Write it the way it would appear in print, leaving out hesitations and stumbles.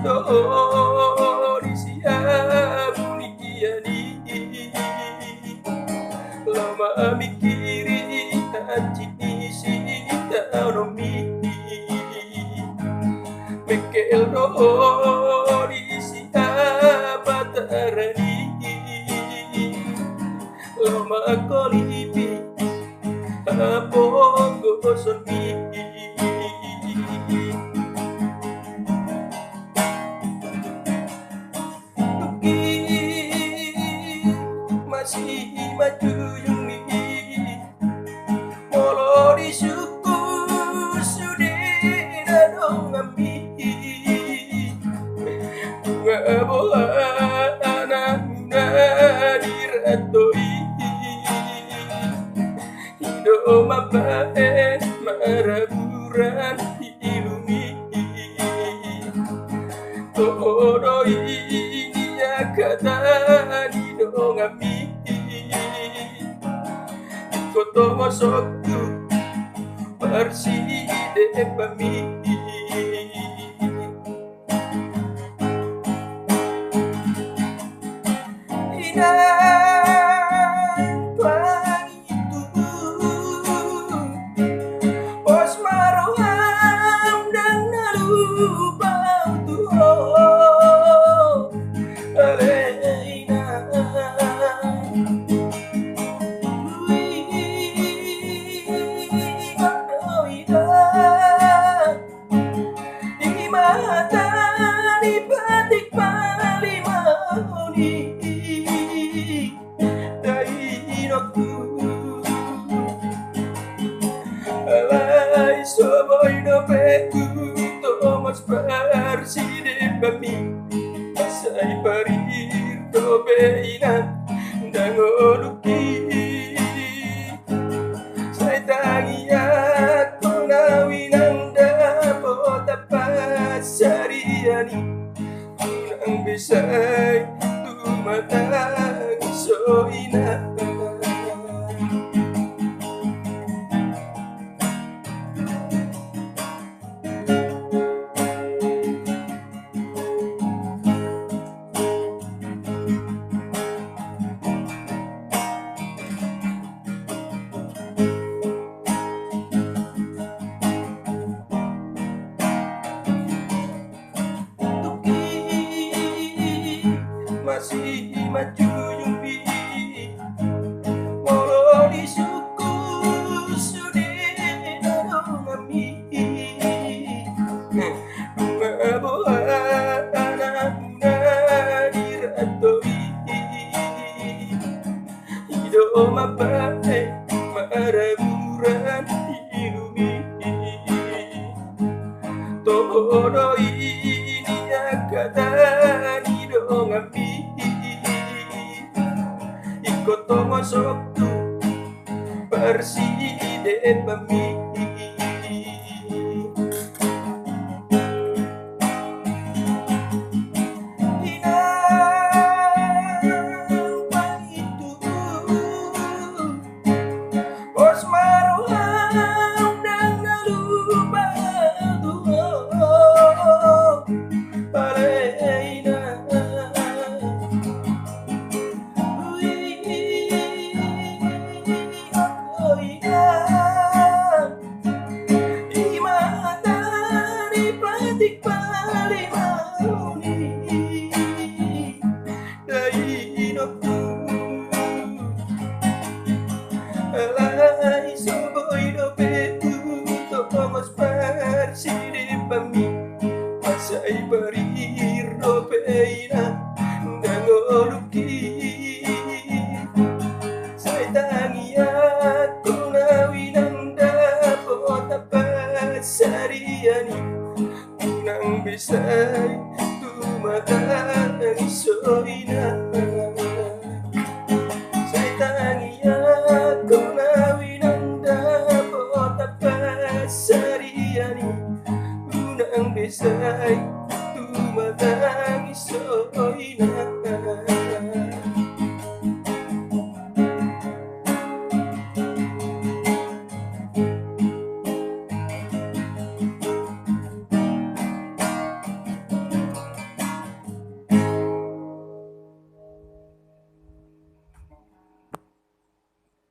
do di siap buniani lama mikiri haji isi tanomi mekel do di siap batarani lama kolipi pongo soni masih maju yumi molo di suku sudah dong ami bunga boa anak muda diratoi hidup mapaen maraburan diilumi todoi dia kata di dong ami koto mosokku bersih de pami inang pagi tubuh pos maroham dan nalu bau tuh aleina di mata di batik palimoni dari roku alai soboy dopeku tomos bersih de bami asai parir dobeina dangoluki saya tangia konawinang dapota pasariani kunang besai tumatang soina masih maju yumbi molo di suku sudah dong ami bunga boa anak muda diratoi hidup mapae maraburan diilumi todoi dia kata di dong ami koto mosokku bersih de pami inang pagi tubuh pos maroham dan nalu batu aleina di mata di batik palimoni dari roku alai soboy dopeku tomos bersih de pami asai parir dopeina dangoluki saya tangia konawinang dapota pasariani kunang besai tumatang soina saya tangia konawinang dapota pasariani kunang besai